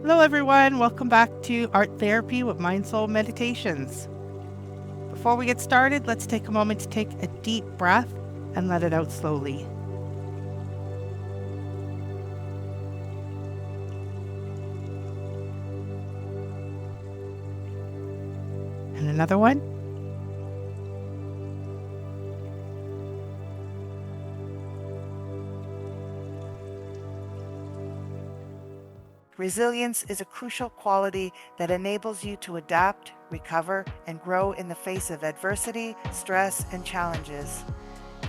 Hello everyone, welcome back to Art Therapy with Mindsoul Meditations. Before we get started, let's take a moment to take a deep breath and let it out slowly. And another one. Resilience is a crucial quality that enables you to adapt, recover, and grow in the face of adversity, stress, and challenges.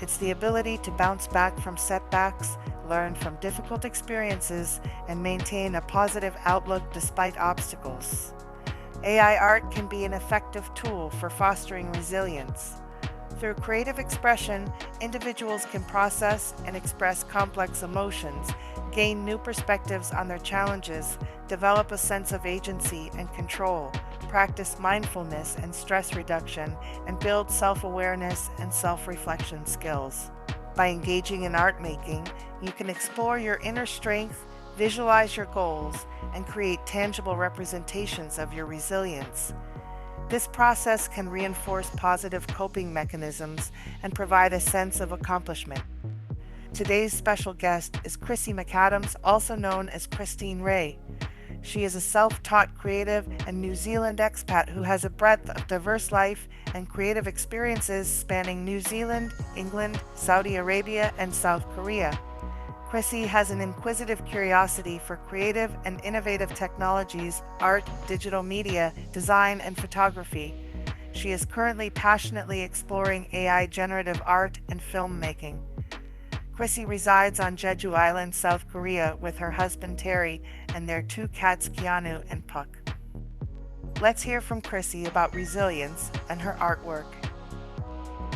It's the ability to bounce back from setbacks, learn from difficult experiences, and maintain a positive outlook despite obstacles. AI art can be an effective tool for fostering resilience. Through creative expression, individuals can process and express complex emotions, gain new perspectives on their challenges, develop a sense of agency and control, practice mindfulness and stress reduction, and build self-awareness and self-reflection skills. By engaging in art making, you can explore your inner strength, visualize your goals, and create tangible representations of your resilience. This process can reinforce positive coping mechanisms and provide a sense of accomplishment. Today's special guest is Chrissy McAdams, also known as Christine Ray. She is a self-taught creative and New Zealand expat who has a breadth of diverse life and creative experiences spanning New Zealand, England, Saudi Arabia, and South Korea. Chrissy has an inquisitive curiosity for creative and innovative technologies, art, digital media, design, and photography. She is currently passionately exploring AI generative art and filmmaking. Chrissy resides on Jeju Island, South Korea, with her husband Terry and their two cats Keanu and Puck. Let's hear from Chrissy about resilience and her artwork.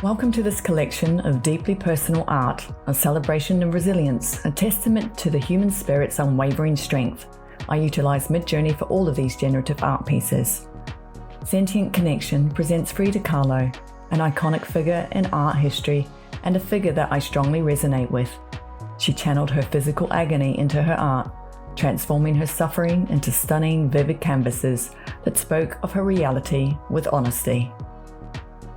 Welcome to this collection of deeply personal art, a celebration of resilience, a testament to the human spirit's unwavering strength. I utilize Midjourney for all of these generative art pieces. Sentient Connection presents Frida Kahlo, an iconic figure in art history and a figure that I strongly resonate with. She channeled her physical agony into her art, transforming her suffering into stunning, vivid canvases that spoke of her reality with honesty.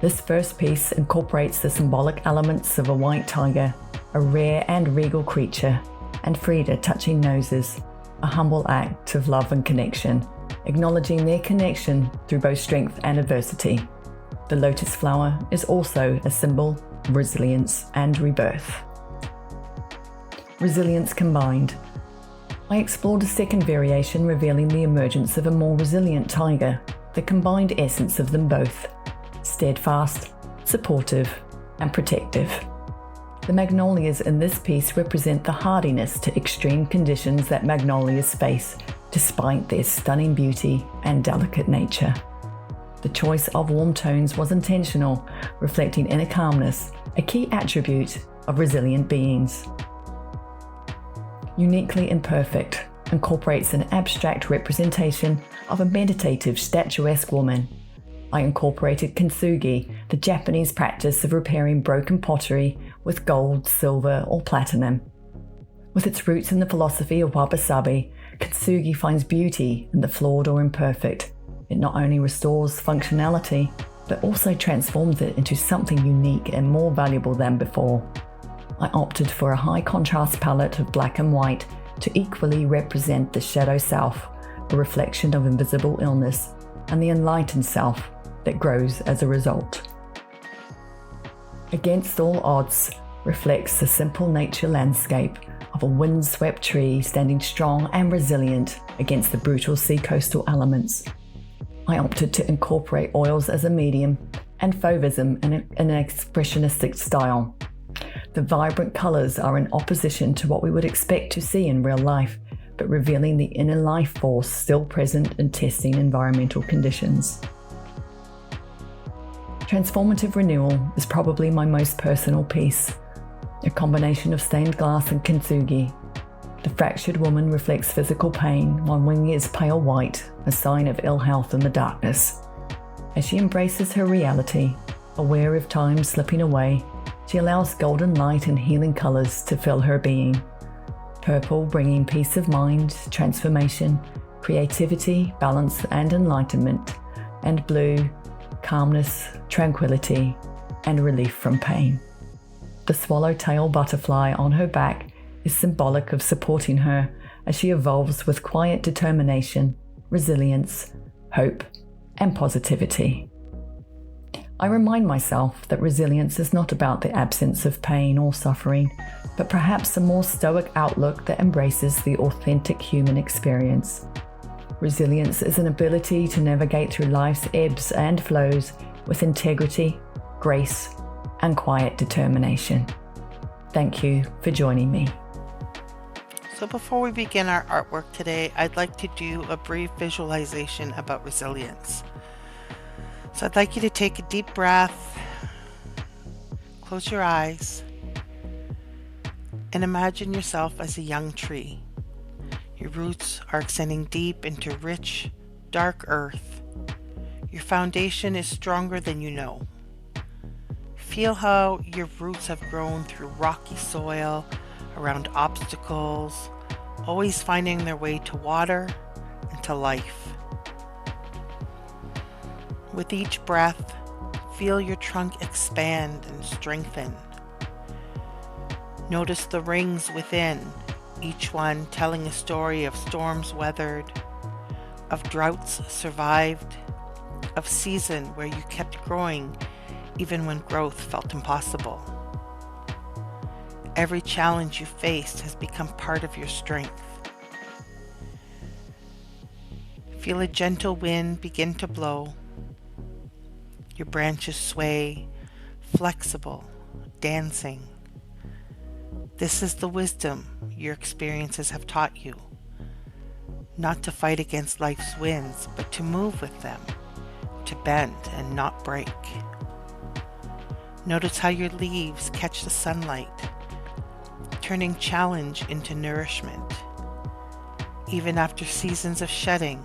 This first piece incorporates the symbolic elements of a white tiger, a rare and regal creature, and Frida touching noses, a humble act of love and connection, acknowledging their connection through both strength and adversity. The lotus flower is also a symbol of resilience and rebirth. Resilience combined. I explored a second variation revealing the emergence of a more resilient tiger, the combined essence of them both. Steadfast, supportive, and protective. The magnolias in this piece represent the hardiness to extreme conditions that magnolias face, despite their stunning beauty and delicate nature. The choice of warm tones was intentional, reflecting inner calmness, a key attribute of resilient beings. Uniquely Imperfect incorporates an abstract representation of a meditative, statuesque woman. I incorporated kintsugi, the Japanese practice of repairing broken pottery with gold, silver, or platinum. With its roots in the philosophy of wabi-sabi, kintsugi finds beauty in the flawed or imperfect. It not only restores functionality, but also transforms it into something unique and more valuable than before. I opted for a high contrast palette of black and white to equally represent the shadow self, a reflection of invisible illness, and the enlightened self that grows as a result. Against All Odds reflects the simple nature landscape of a windswept tree standing strong and resilient against the brutal sea-coastal elements. I opted to incorporate oils as a medium and fauvism in an expressionistic style. The vibrant colors are in opposition to what we would expect to see in real life, but revealing the inner life force still present in testing environmental conditions. Transformative Renewal is probably my most personal piece, a combination of stained glass and kintsugi. The fractured woman reflects physical pain, while wing is pale white, a sign of ill health in the darkness. As she embraces her reality, aware of time slipping away, she allows golden light and healing colors to fill her being. Purple bringing peace of mind, transformation, creativity, balance and enlightenment, and blue, calmness, tranquility, and relief from pain. The swallowtail butterfly on her back is symbolic of supporting her as she evolves with quiet determination, resilience, hope, and positivity. I remind myself that resilience is not about the absence of pain or suffering, but perhaps a more stoic outlook that embraces the authentic human experience. Resilience is an ability to navigate through life's ebbs and flows with integrity, grace, and quiet determination. Thank you for joining me. So before we begin our artwork today, I'd like to do a brief visualization about resilience. So I'd like you to take a deep breath, close your eyes, and imagine yourself as a young tree. Your roots are extending deep into rich, dark earth. Your foundation is stronger than you know. Feel how your roots have grown through rocky soil, around obstacles, always finding their way to water and to life. With each breath, feel your trunk expand and strengthen. Notice the rings within, each one telling a story of storms weathered, of droughts survived, of season where you kept growing even when growth felt impossible. Every challenge you faced has become part of your strength. Feel a gentle wind begin to blow. Your branches sway, flexible, dancing. This is the wisdom your experiences have taught you. Not to fight against life's winds, but to move with them, to bend and not break. Notice how your leaves catch the sunlight, turning challenge into nourishment. Even after seasons of shedding,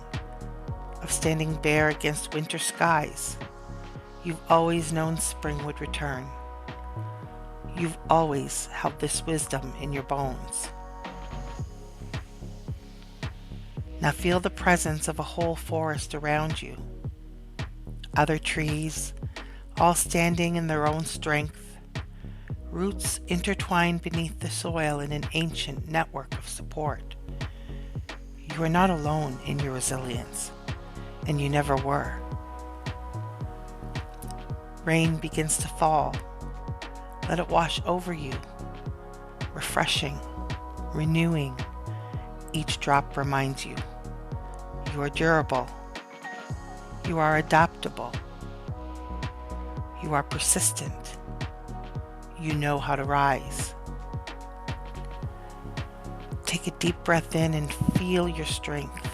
of standing bare against winter skies, you've always known spring would return. You've always held this wisdom in your bones. Now feel the presence of a whole forest around you. Other trees, all standing in their own strength, roots intertwined beneath the soil in an ancient network of support. You are not alone in your resilience, and you never were. Rain begins to fall. Let it wash over you, refreshing, renewing. Each drop reminds you, you are durable, you are adaptable, you are persistent, you know how to rise. Take a deep breath in and feel your strength.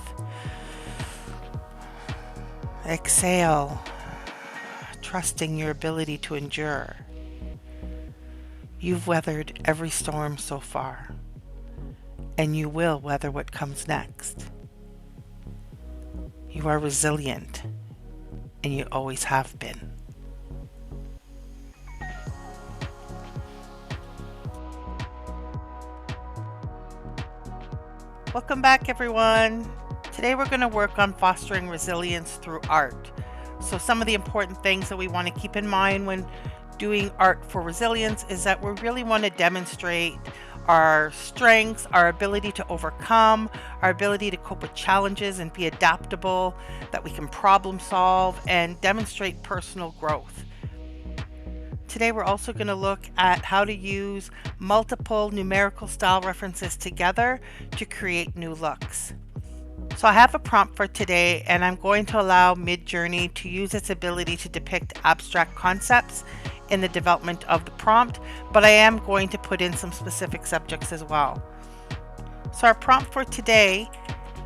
Exhale, trusting your ability to endure. You've weathered every storm so far, and you will weather what comes next. You are resilient, and you always have been. Welcome back, everyone. Today we're going to work on fostering resilience through art. So some of the important things that we want to keep in mind when doing art for resilience is that we really want to demonstrate our strengths, our ability to overcome, our ability to cope with challenges and be adaptable, that we can problem solve and demonstrate personal growth. Today we're also going to look at how to use multiple numerical style references together to create new looks. So I have a prompt for today, and I'm going to allow Midjourney to use its ability to depict abstract concepts in the development of the prompt, but I am going to put in some specific subjects as well. So our prompt for today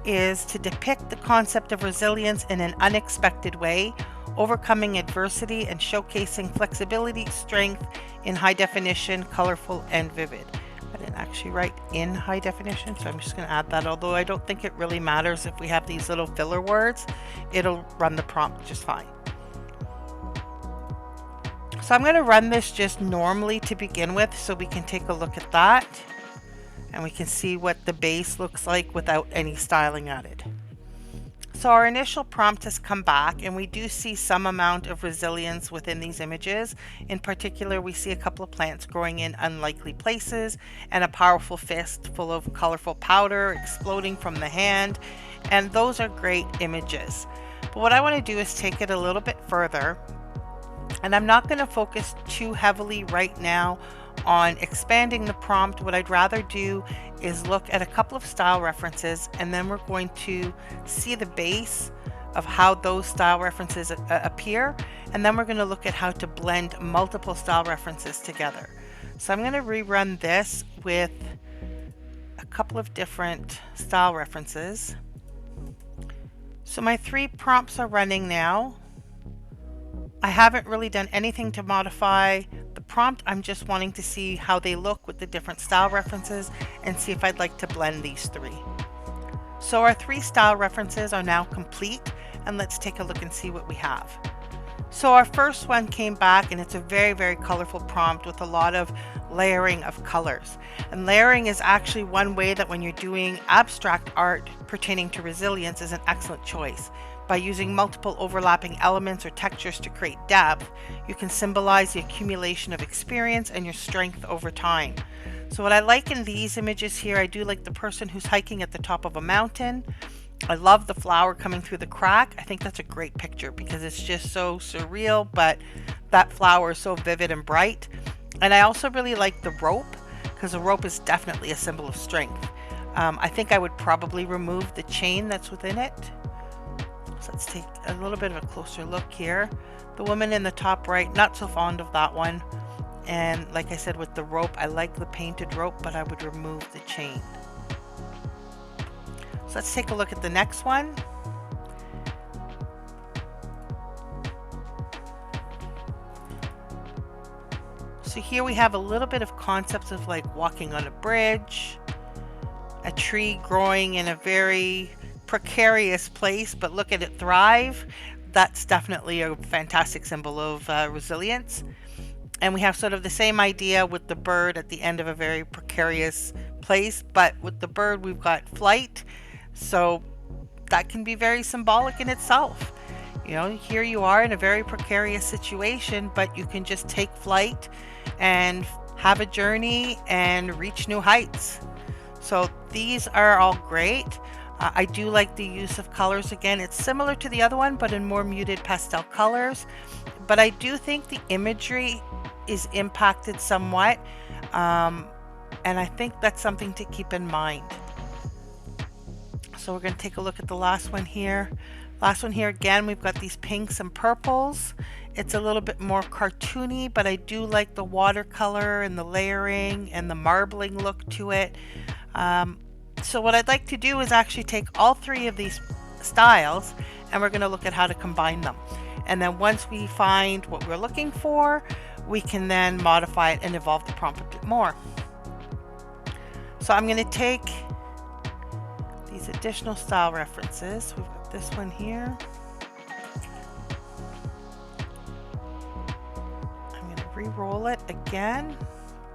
is to depict the concept of resilience in an unexpected way, overcoming adversity and showcasing flexibility, strength in high definition, colorful, and vivid. I didn't actually write in high definition, so I'm just going to add that, although I don't think it really matters if we have these little filler words. It'll run the prompt just fine. So I'm going to run this just normally to begin with, so we can take a look at that and we can see what the base looks like without any styling added. So our initial prompt has come back, and we do see some amount of resilience within these images. In particular, we see a couple of plants growing in unlikely places and a powerful fist full of colorful powder exploding from the hand. And those are great images. But what I want to do is take it a little bit further. And I'm not going to focus too heavily right now on expanding the prompt. What I'd rather do is look at a couple of style references, and then we're going to see the base of how those style references appear, and then we're going to look at how to blend multiple style references together. So I'm going to rerun this with a couple of different style references. So my 3 prompts are running now. I haven't really done anything to modify the prompt. I'm just wanting to see how they look with the different style references and see if I'd like to blend these 3. So our 3 style references are now complete, and let's take a look and see what we have. So our first one came back, and it's a very, very colorful prompt with a lot of layering of colors. And layering is actually one way that when you're doing abstract art pertaining to resilience is an excellent choice. By using multiple overlapping elements or textures to create depth, you can symbolize the accumulation of experience and your strength over time. So what I like in these images here, I do like the person who's hiking at the top of a mountain. I love the flower coming through the crack. I think that's a great picture because it's just so surreal, but that flower is so vivid and bright. And I also really like the rope, because the rope is definitely a symbol of strength. I think I would probably remove the chain that's within it. So let's take a little bit of a closer look here. The woman in the top right, not so fond of that one. And like I said, with the rope, I like the painted rope, but I would remove the chain. So let's take a look at the next one. So here we have a little bit of concepts of like walking on a bridge, a tree growing in a very precarious place, but look at it thrive. That's definitely a fantastic symbol of resilience. And we have sort of the same idea with the bird at the end of a very precarious place, but with the bird we've got flight, so that can be very symbolic in itself. You know, here you are in a very precarious situation, but you can just take flight and have a journey and reach new heights. So these are all great. I do like the use of colors. Again, it's similar to the other one, but in more muted pastel colors. But I do think the imagery is impacted somewhat. And I think that's something to keep in mind. So we're going to take a look at the last one here. Last one here, again, we've got these pinks and purples. It's a little bit more cartoony, but I do like the watercolor and the layering and the marbling look to it. So what I'd like to do is actually take all 3 of these styles, and we're going to look at how to combine them. And then once we find what we're looking for, we can then modify it and evolve the prompt a bit more. So I'm going to take these additional style references. We've got this one here. I'm going to re-roll it again.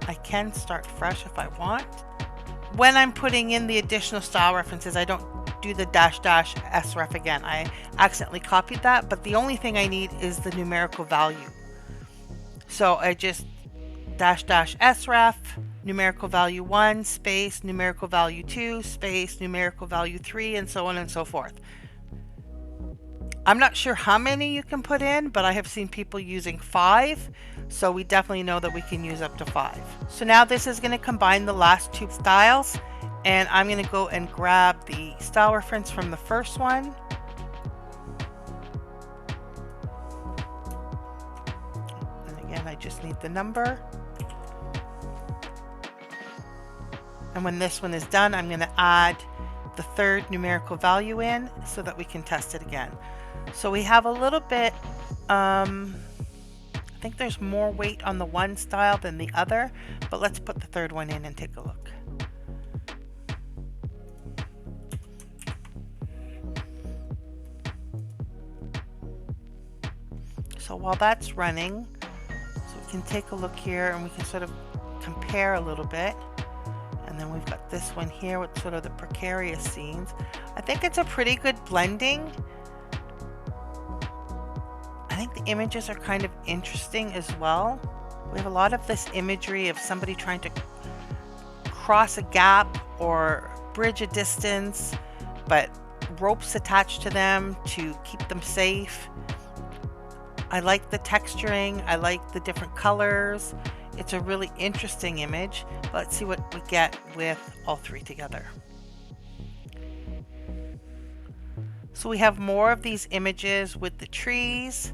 I can start fresh if I want. When I'm putting in the additional style references, I don't do the --sref again. I accidentally copied that, but the only thing I need is the numerical value. So I just --sref, numerical value 1, space, numerical value 2, space, numerical value 3, and so on and so forth. I'm not sure how many you can put in, but I have seen people using 5, so we definitely know that we can use up to 5. So now this is going to combine the last 2 styles, and I'm going to go and grab the style reference from the first one. And again, I just need the number. And when this one is done, I'm going to add the 3rd numerical value in so that we can test it again. So we have a little bit, I think there's more weight on the one style than the other, but let's put the 3rd one in and take a look. So while that's running, so we can take a look here and we can sort of compare a little bit. And then we've got this one here with sort of the precarious scenes. I think it's a pretty good blending. I think the images are kind of interesting as well. We have a lot of this imagery of somebody trying to cross a gap or bridge a distance, but ropes attached to them to keep them safe. I like the texturing. I like the different colors. It's a really interesting image. Let's see what we get with all three together. So we have more of these images with the trees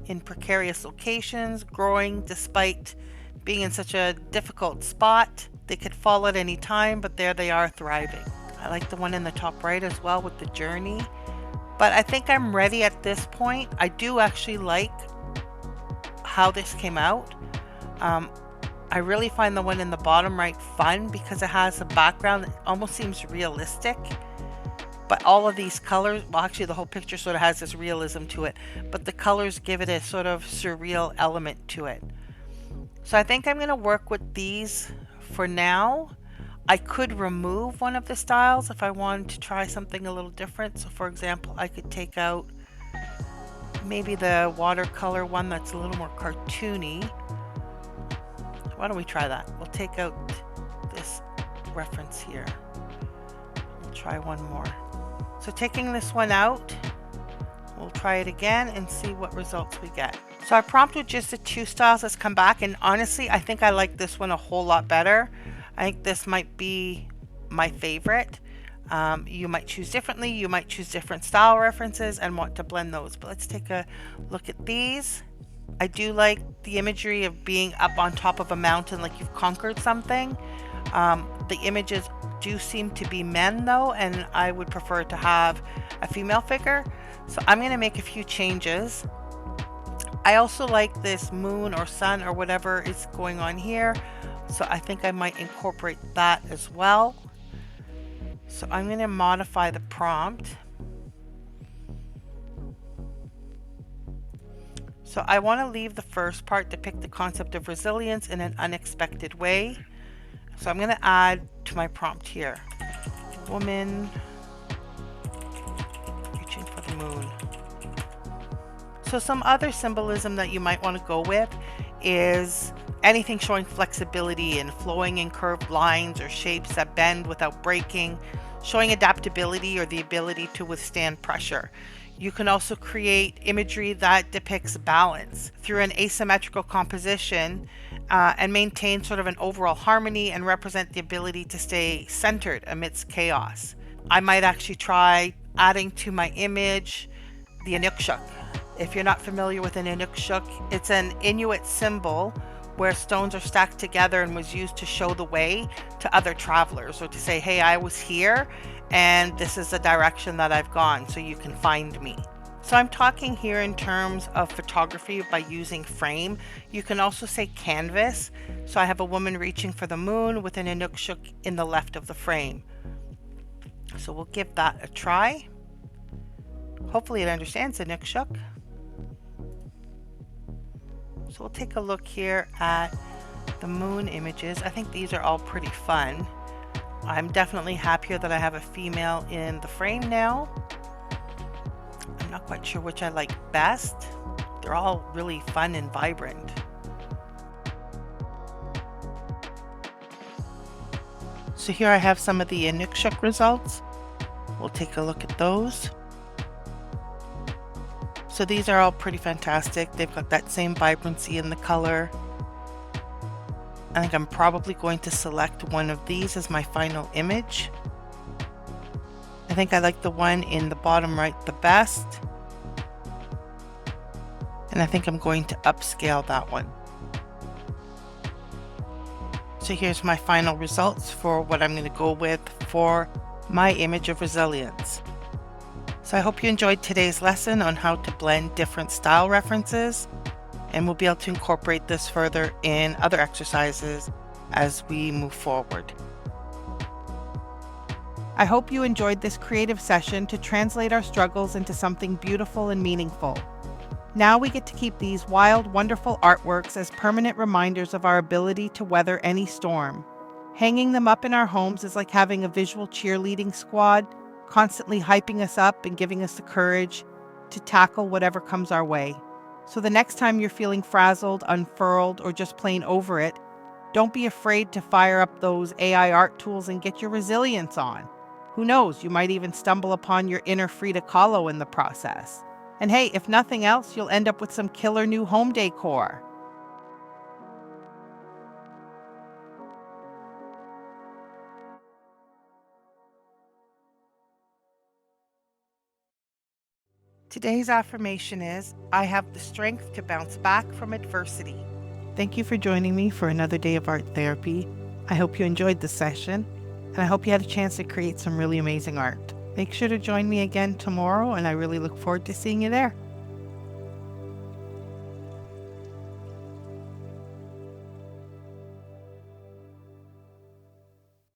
in precarious locations, growing despite being in such a difficult spot. They could fall at any time, but there they are thriving. I like the one in the top right as well with the journey. But I think I'm ready at this point. I do actually like how this came out. I really find the one in the bottom right fun because it has a background that almost seems realistic. But all of these colors, well, actually the whole picture sort of has this realism to it, but the colors give it a sort of surreal element to it. So I think I'm going to work with these for now. I could remove one of the styles if I wanted to try something a little different. So for example, I could take out maybe the watercolor one that's a little more cartoony. Why don't we try that? We'll take out this reference here. We'll try one more. So taking this one out, we'll try it again and see what results we get. So I prompted just the two styles. Let's come back, and honestly, I think I like this one a whole lot better. I think this might be my favorite. You might choose differently. You might choose different style references and want to blend those. But let's take a look at these. I do like the imagery of being up on top of a mountain like you've conquered something. The images do seem to be men though, and I would prefer to have a female figure. So I'm going to make a few changes. I also like this moon or sun or whatever is going on here. So I think I might incorporate that as well. So I'm going to modify the prompt. So I want to leave the first part, depict the concept of resilience in an unexpected way. So I'm going to add to my prompt here, woman reaching for the moon. So some other symbolism that you might want to go with is anything showing flexibility and flowing in curved lines or shapes that bend without breaking, showing adaptability or the ability to withstand pressure. You can also create imagery that depicts balance through an asymmetrical composition and maintain sort of an overall harmony and represent the ability to stay centered amidst chaos. I might actually try adding to my image the Inukshuk. If you're not familiar with an Inukshuk, it's an Inuit symbol where stones are stacked together and was used to show the way to other travelers, or to say, hey, I was here and this is the direction that I've gone, so you can find me. So I'm talking here in terms of photography by using frame. You can also say canvas. So I have a woman reaching for the moon with an Inukshuk in the left of the frame. So we'll give that a try. Hopefully it understands Inukshuk. So we'll take a look here at the moon images. I think these are all pretty fun. I'm definitely happier that I have a female in the frame now. I'm not quite sure which I like best. They're all really fun and vibrant. So here I have some of the Inukshuk results. We'll take a look at those. So these are all pretty fantastic. They've got that same vibrancy in the color. I think I'm probably going to select one of these as my final image. I think I like the one in the bottom right the best. And I think I'm going to upscale that one. So here's my final results for what I'm going to go with for my image of resilience. So I hope you enjoyed today's lesson on how to blend different style references, and we'll be able to incorporate this further in other exercises as we move forward. I hope you enjoyed this creative session to translate our struggles into something beautiful and meaningful. Now we get to keep these wild, wonderful artworks as permanent reminders of our ability to weather any storm. Hanging them up in our homes is like having a visual cheerleading squad, constantly hyping us up and giving us the courage to tackle whatever comes our way. So the next time you're feeling frazzled, unfurled, or just plain over it, don't be afraid to fire up those AI art tools and get your resilience on. Who knows, you might even stumble upon your inner Frida Kahlo in the process. And hey, if nothing else, you'll end up with some killer new home decor. Today's affirmation is, I have the strength to bounce back from adversity. Thank you for joining me for another day of art therapy. I hope you enjoyed the session, and I hope you had a chance to create some really amazing art. Make sure to join me again tomorrow, and I really look forward to seeing you there.